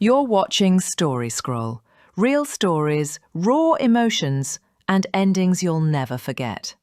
You're watching Story Scroll. Real stories, raw emotions, and endings you'll never forget.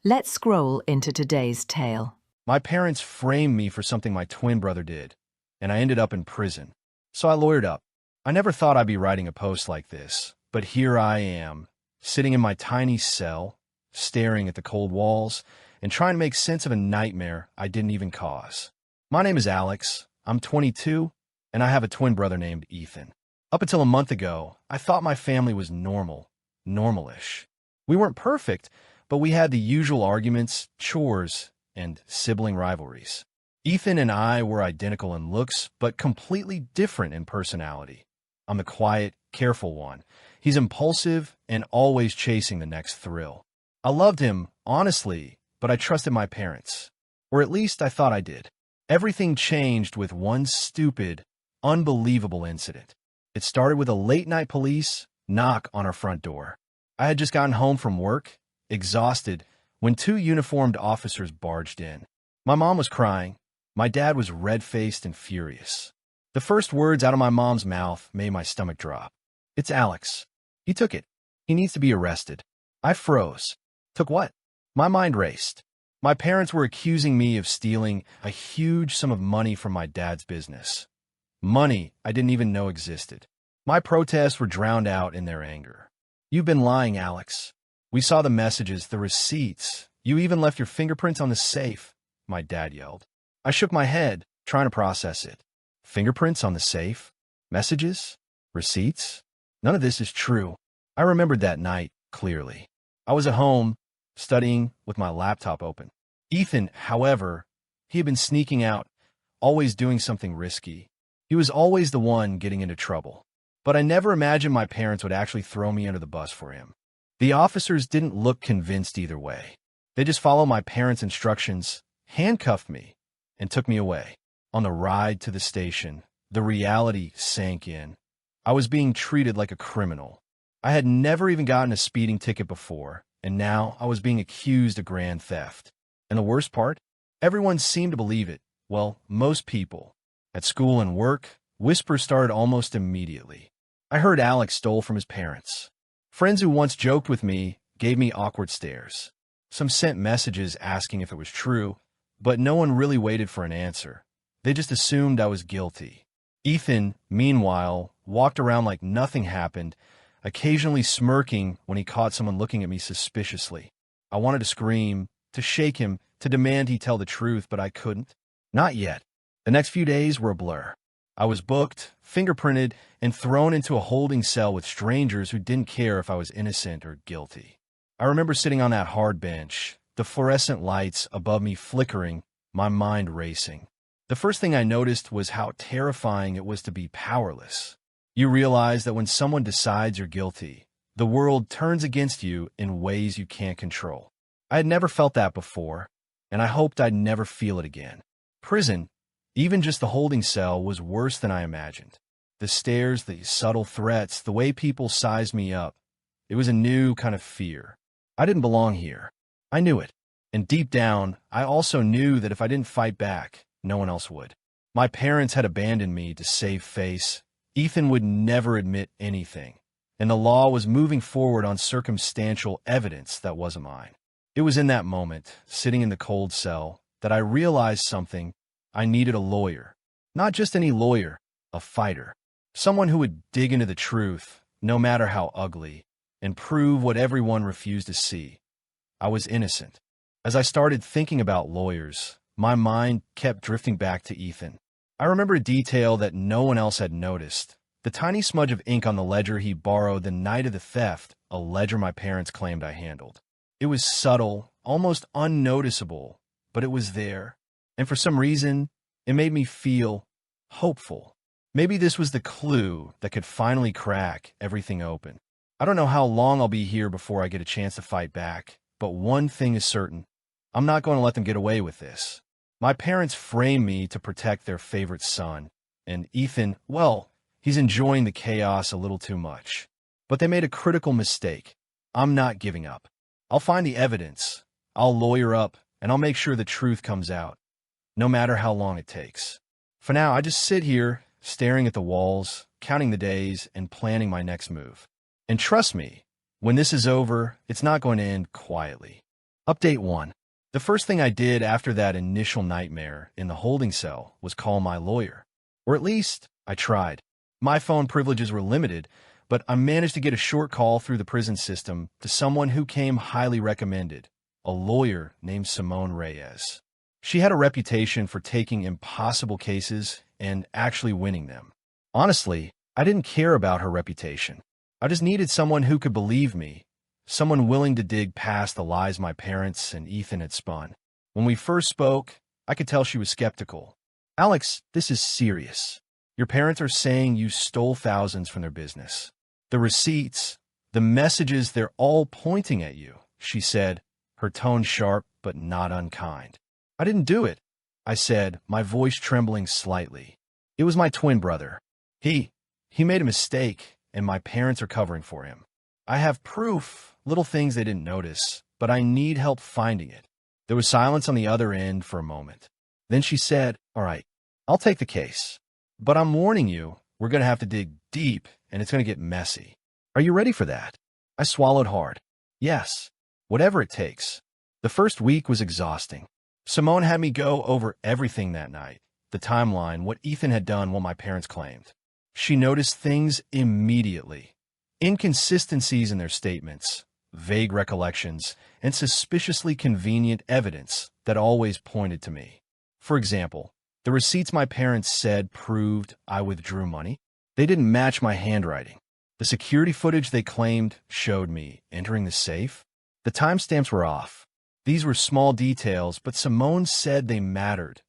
Let's scroll into today's tale. My parents framed me for something my twin brother did, and I ended up in prison. So I lawyered up. I never thought I'd be writing a post like this, but here I am, sitting in my tiny cell, staring at the cold walls, and trying to make sense of a nightmare I didn't even cause. My name is Alex. I'm 22, and I have a twin brother named Ethan. Up until a month ago, I thought my family was normalish. We weren't perfect, but we had the usual arguments, chores, and sibling rivalries. Ethan and I were identical in looks, but completely different in personality. I'm the quiet, careful one. He's impulsive and always chasing the next thrill. I loved him, honestly, but I trusted my parents. Or at least I thought I did. Everything changed with one stupid, unbelievable incident. It started with a late-night police knock on our front door. I had just gotten home from work, exhausted, when two uniformed officers barged in. My mom was crying. My dad was red-faced and furious. The first words out of my mom's mouth made my stomach drop. "It's Alex. He took it. He needs to be arrested." I froze. Took what? My mind raced. My parents were accusing me of stealing a huge sum of money from my dad's business. Money I didn't even know existed. My protests were drowned out in their anger. "You've been lying, Alex. We saw the messages, the receipts. You even left your fingerprints on the safe," my dad yelled. I shook my head, trying to process it. Fingerprints on the safe? Messages? Receipts? None of this is true. I remembered that night clearly. I was at home, studying with my laptop open. Ethan, however, he had been sneaking out, always doing something risky. He was always the one getting into trouble. But I never imagined my parents would actually throw me under the bus for him. The officers didn't look convinced either way. They just followed my parents' instructions, handcuffed me, and took me away. On the ride to the station, the reality sank in. I was being treated like a criminal. I had never even gotten a speeding ticket before, and now I was being accused of grand theft. And the worst part? Everyone seemed to believe it. Well, most people. At school and work, whispers started almost immediately. I heard Alex stole from his parents. Friends who once joked with me gave me awkward stares. Some sent messages asking if it was true, but no one really waited for an answer. They just assumed I was guilty. Ethan, meanwhile, walked around like nothing happened, occasionally smirking when he caught someone looking at me suspiciously. I wanted to scream, to shake him, to demand he tell the truth, but I couldn't. Not yet. The next few days were a blur. I was booked, fingerprinted, and thrown into a holding cell with strangers who didn't care if I was innocent or guilty. I remember sitting on that hard bench, the fluorescent lights above me flickering, my mind racing. The first thing I noticed was how terrifying it was to be powerless. You realize that when someone decides you're guilty, the world turns against you in ways you can't control. I had never felt that before, and I hoped I'd never feel it again. Prison, even just the holding cell, was worse than I imagined. The stares, the subtle threats, the way people sized me up. It was a new kind of fear. I didn't belong here. I knew it. And deep down, I also knew that if I didn't fight back, no one else would. My parents had abandoned me to save face. Ethan would never admit anything, and the law was moving forward on circumstantial evidence that wasn't mine. It was in that moment, sitting in the cold cell, that I realized something. I needed a lawyer. Not just any lawyer, a fighter. Someone who would dig into the truth, no matter how ugly, and prove what everyone refused to see. I was innocent. As I started thinking about lawyers, my mind kept drifting back to Ethan. I remember a detail that no one else had noticed. The tiny smudge of ink on the ledger he borrowed the night of the theft, a ledger my parents claimed I handled. It was subtle, almost unnoticeable, but it was there. And for some reason, it made me feel hopeful. Maybe this was the clue that could finally crack everything open. I don't know how long I'll be here before I get a chance to fight back, but one thing is certain. I'm not going to let them get away with this. My parents framed me to protect their favorite son, and Ethan, well, he's enjoying the chaos a little too much. But they made a critical mistake. I'm not giving up. I'll find the evidence, I'll lawyer up, and I'll make sure the truth comes out, no matter how long it takes. For now, I just sit here, staring at the walls, counting the days, and planning my next move. And trust me, when this is over, it's not going to end quietly. Update 1. The first thing I did after that initial nightmare in the holding cell was call my lawyer. Or at least, I tried. My phone privileges were limited, but I managed to get a short call through the prison system to someone who came highly recommended, a lawyer named Simone Reyes. She had a reputation for taking impossible cases and actually winning them. Honestly, I didn't care about her reputation. I just needed someone who could believe me, someone willing to dig past the lies my parents and Ethan had spun. When we first spoke, I could tell she was skeptical. "Alex, this is serious. Your parents are saying you stole thousands from their business. The receipts, the messages, they're all pointing at you," she said, her tone sharp but not unkind. "I didn't do it," I said, my voice trembling slightly. "It was my twin brother. He made a mistake, and my parents are covering for him. I have proof, little things they didn't notice, but I need help finding it." There was silence on the other end for a moment. Then she said, "All right, I'll take the case. But I'm warning you, we're going to have to dig deep, and it's going to get messy. Are you ready for that?" I swallowed hard. Yes, whatever it takes. The first week was exhausting. Simone had me go over everything that night, the timeline, what Ethan had done, what my parents claimed. She noticed things immediately. Inconsistencies in their statements, vague recollections, and suspiciously convenient evidence that always pointed to me. For example, the receipts my parents said proved I withdrew money. They didn't match my handwriting. The security footage they claimed showed me entering the safe. The timestamps were off. These were small details, but Simone said they mattered,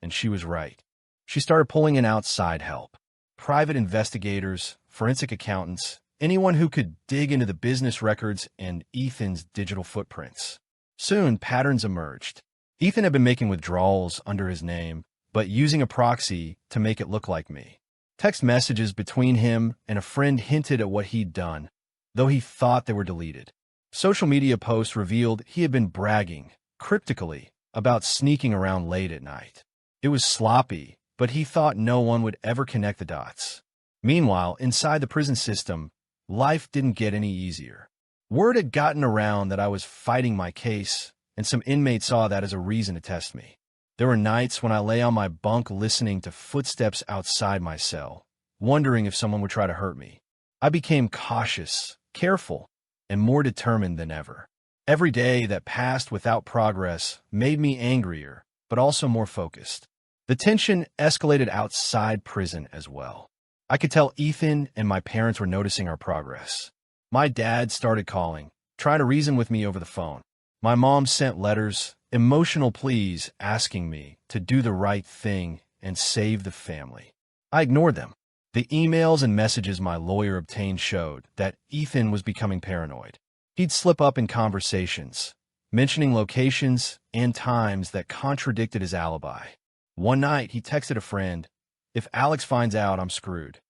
and she was right. She started pulling in outside help. Private investigators, forensic accountants, anyone who could dig into the business records and Ethan's digital footprints. Soon, patterns emerged. Ethan had been making withdrawals under his name, but using a proxy to make it look like me. Text messages between him and a friend hinted at what he'd done, though he thought they were deleted. Social media posts revealed he had been bragging, cryptically, about sneaking around late at night. It was sloppy, but he thought no one would ever connect the dots. Meanwhile, inside the prison system, life didn't get any easier. Word had gotten around that I was fighting my case, and some inmates saw that as a reason to test me. There were nights when I lay on my bunk listening to footsteps outside my cell, wondering if someone would try to hurt me. I became cautious, careful, and more determined than ever. Every day that passed without progress made me angrier, but also more focused. The tension escalated outside prison as well. I could tell Ethan and my parents were noticing our progress. My dad started calling, trying to reason with me over the phone. My mom sent letters, emotional pleas asking me to do the right thing and save the family. I ignored them. The emails and messages my lawyer obtained showed that Ethan was becoming paranoid. He'd slip up in conversations, mentioning locations and times that contradicted his alibi. One night, he texted a friend, "If Alex finds out, I'm screwed."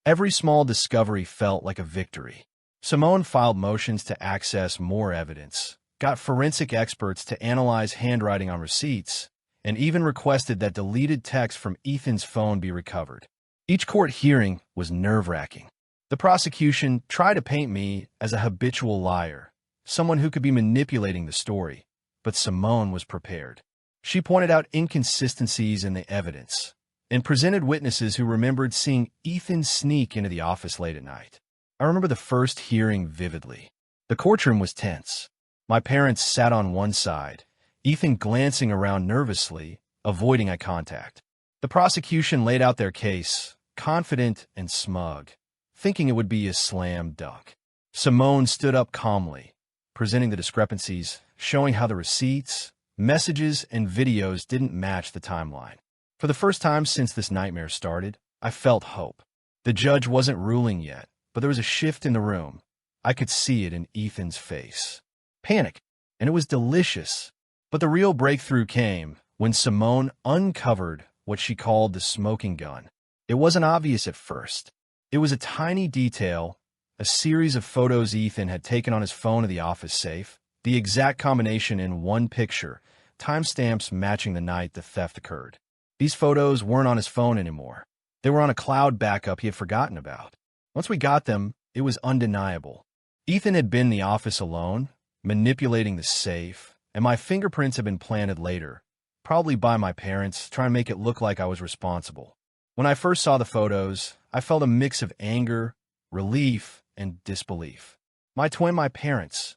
Every small discovery felt like a victory. Simone filed motions to access more evidence, got forensic experts to analyze handwriting on receipts, and even requested that deleted text from Ethan's phone be recovered. Each court hearing was nerve-wracking. The prosecution tried to paint me as a habitual liar, someone who could be manipulating the story, but Simone was prepared. She pointed out inconsistencies in the evidence and presented witnesses who remembered seeing Ethan sneak into the office late at night. I remember the first hearing vividly. The courtroom was tense. My parents sat on one side, Ethan glancing around nervously, avoiding eye contact. The prosecution laid out their case, confident and smug, thinking it would be a slam dunk. Simone stood up calmly, presenting the discrepancies, showing how the receipts, messages, and videos didn't match the timeline. For the first time since this nightmare started, I felt hope. The judge wasn't ruling yet, but there was a shift in the room. I could see it in Ethan's face. Panic, and it was delicious. But the real breakthrough came when Simone uncovered what she called the smoking gun. It wasn't obvious at first. It was a tiny detail, a series of photos Ethan had taken on his phone of the office safe, the exact combination in one picture, timestamps matching the night the theft occurred. These photos weren't on his phone anymore. They were on a cloud backup he had forgotten about. Once we got them, it was undeniable. Ethan had been in the office alone, manipulating the safe, and my fingerprints had been planted later, probably by my parents, trying to make it look like I was responsible. When I first saw the photos, I felt a mix of anger, relief, and disbelief. My parents.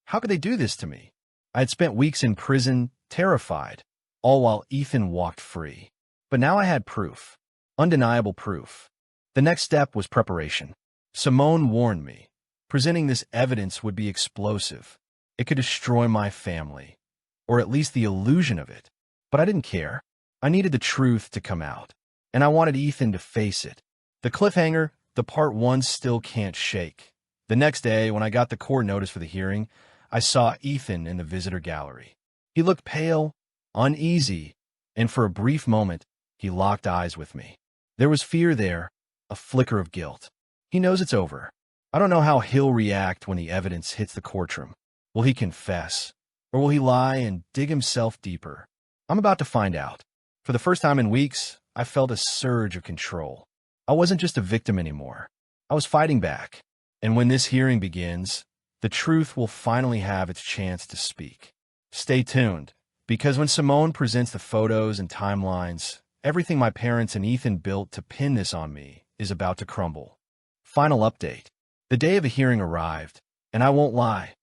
How could they do this to me? I had spent weeks in prison, terrified, all while Ethan walked free. But now I had proof. Undeniable proof. The next step was preparation. Simone warned me. Presenting this evidence would be explosive. It could destroy my family, or at least the illusion of it. But I didn't care. I needed the truth to come out, and I wanted Ethan to face it. The cliffhanger, the part one still can't shake. The next day, when I got the court notice for the hearing, I saw Ethan in the visitor gallery. He looked pale, uneasy, and for a brief moment, he locked eyes with me. There was fear there, a flicker of guilt. He knows it's over. I don't know how he'll react when the evidence hits the courtroom. Will he confess? Or will he lie and dig himself deeper? I'm about to find out. For the first time in weeks, I felt a surge of control. I wasn't just a victim anymore. I was fighting back. And when this hearing begins, the truth will finally have its chance to speak. Stay tuned, because when Simone presents the photos and timelines, everything my parents and Ethan built to pin this on me is about to crumble. Final update. The day of the hearing arrived, and I won't lie,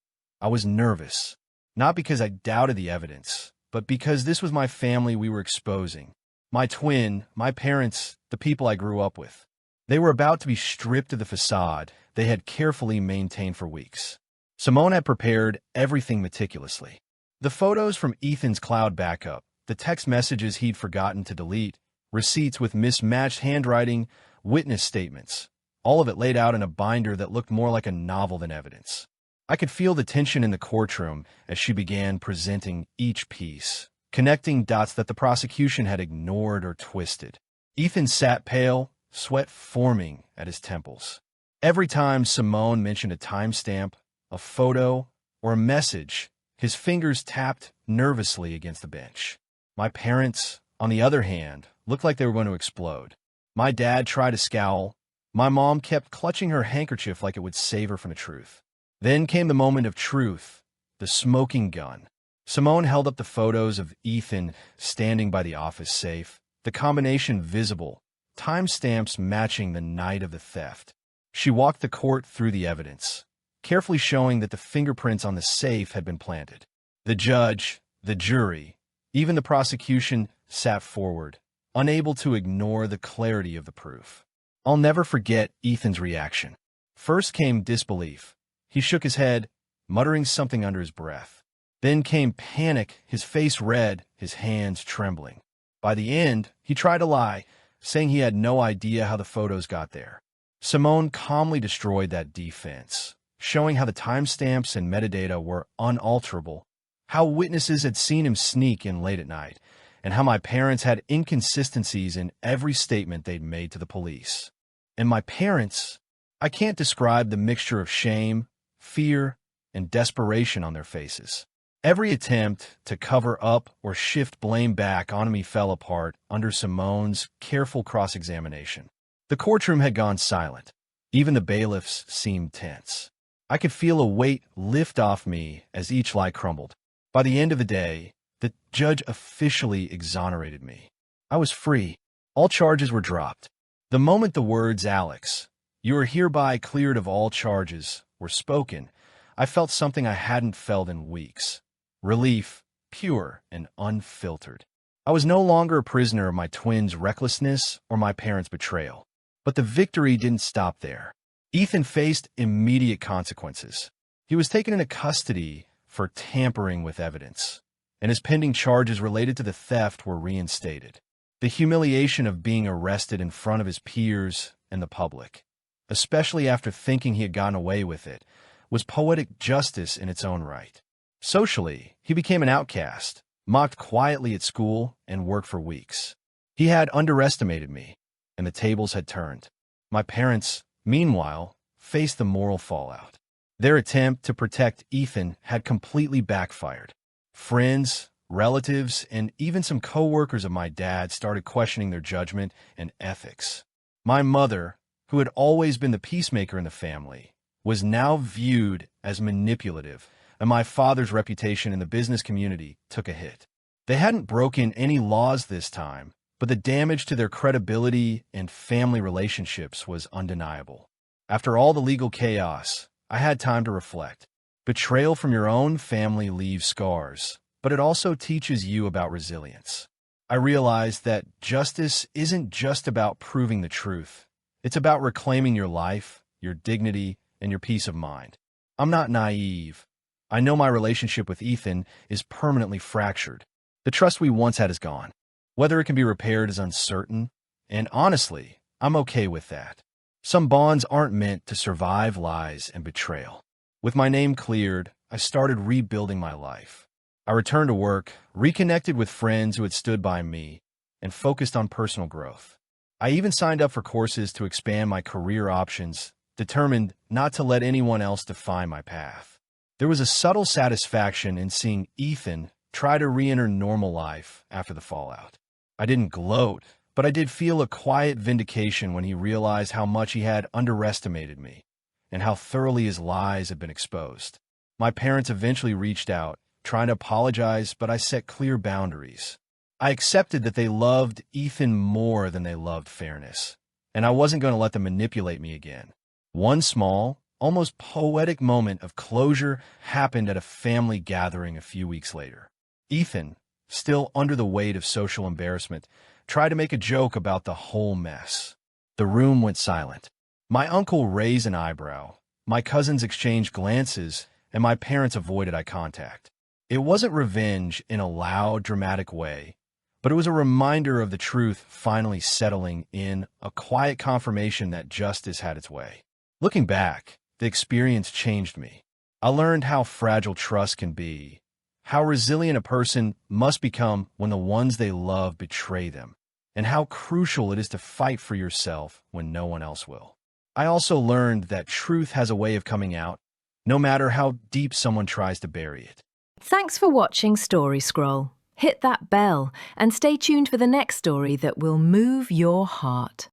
I was nervous. Not because I doubted the evidence, but because this was my family we were exposing. My twin, my parents, the people I grew up with. They were about to be stripped of the facade they had carefully maintained for weeks. Simone had prepared everything meticulously. The photos from Ethan's cloud backup, the text messages he'd forgotten to delete, receipts with mismatched handwriting, witness statements, all of it laid out in a binder that looked more like a novel than evidence. I could feel the tension in the courtroom as she began presenting each piece, connecting dots that the prosecution had ignored or twisted. Ethan sat pale, sweat forming at his temples. Every time Simone mentioned a timestamp, a photo, or a message, his fingers tapped nervously against the bench. My parents, on the other hand, looked like they were going to explode. My dad tried to scowl. My mom kept clutching her handkerchief like it would save her from the truth. Then came the moment of truth, the smoking gun. Simone held up the photos of Ethan standing by the office safe, the combination visible, timestamps matching the night of the theft. She walked the court through the evidence, carefully showing that the fingerprints on the safe had been planted. The judge, the jury, even the prosecution sat forward, unable to ignore the clarity of the proof. I'll never forget Ethan's reaction. First came disbelief. He shook his head, muttering something under his breath. Then came panic, his face red, his hands trembling. By the end, he tried to lie, saying he had no idea how the photos got there. Simone calmly destroyed that defense, showing how the timestamps and metadata were unalterable, how witnesses had seen him sneak in late at night, and how my parents had inconsistencies in every statement they'd made to the police. And my parents, I can't describe the mixture of shame, fear, and desperation on their faces. Every attempt to cover up or shift blame back on me fell apart under Simone's careful cross-examination. The courtroom had gone silent. Even the bailiffs seemed tense. I could feel a weight lift off me as each lie crumbled. By the end of the day, the judge officially exonerated me. I was free. All charges were dropped. The moment the words, "Alex, you are hereby cleared of all charges," were spoken, I felt something I hadn't felt in weeks. Relief, pure and unfiltered. I was no longer a prisoner of my twins' recklessness or my parents' betrayal. But the victory didn't stop there. Ethan faced immediate consequences. He was taken into custody for tampering with evidence, and his pending charges related to the theft were reinstated. The humiliation of being arrested in front of his peers and the public, especially after thinking he had gotten away with it, was poetic justice in its own right. Socially, he became an outcast, mocked quietly at school, and worked for weeks. He had underestimated me, and the tables had turned. My parents, meanwhile, faced the moral fallout. Their attempt to protect Ethan had completely backfired. Friends, relatives, and even some co-workers of my dad started questioning their judgment and ethics. My mother, who had always been the peacemaker in the family, was now viewed as manipulative, and my father's reputation in the business community took a hit. They hadn't broken any laws this time, but the damage to their credibility and family relationships was undeniable. After all the legal chaos, I had time to reflect. Betrayal from your own family leaves scars, but it also teaches you about resilience. I realized that justice isn't just about proving the truth. It's about reclaiming your life, your dignity, and your peace of mind. I'm not naive. I know my relationship with Ethan is permanently fractured. The trust we once had is gone. Whether it can be repaired is uncertain, and honestly, I'm okay with that. Some bonds aren't meant to survive lies and betrayal. With my name cleared, I started rebuilding my life. I returned to work, reconnected with friends who had stood by me, and focused on personal growth. I even signed up for courses to expand my career options, determined not to let anyone else define my path. There was a subtle satisfaction in seeing Ethan try to re-enter normal life after the fallout. I didn't gloat, but I did feel a quiet vindication when he realized how much he had underestimated me and how thoroughly his lies had been exposed. My parents eventually reached out, trying to apologize, but I set clear boundaries. I accepted that they loved Ethan more than they loved fairness, and I wasn't going to let them manipulate me again. One small, almost poetic moment of closure happened at a family gathering a few weeks later. Ethan, still under the weight of social embarrassment, tried to make a joke about the whole mess. The room went silent. My uncle raised an eyebrow, my cousins exchanged glances, and my parents avoided eye contact. It wasn't revenge in a loud, dramatic way, but it was a reminder of the truth finally settling in, a quiet confirmation that justice had its way. Looking back, the experience changed me. I learned how fragile trust can be, how resilient a person must become when the ones they love betray them, and how crucial it is to fight for yourself when no one else will. I also learned that truth has a way of coming out, no matter how deep someone tries to bury it. Thanks for watching Story Scroll. Hit that bell and stay tuned for the next story that will move your heart.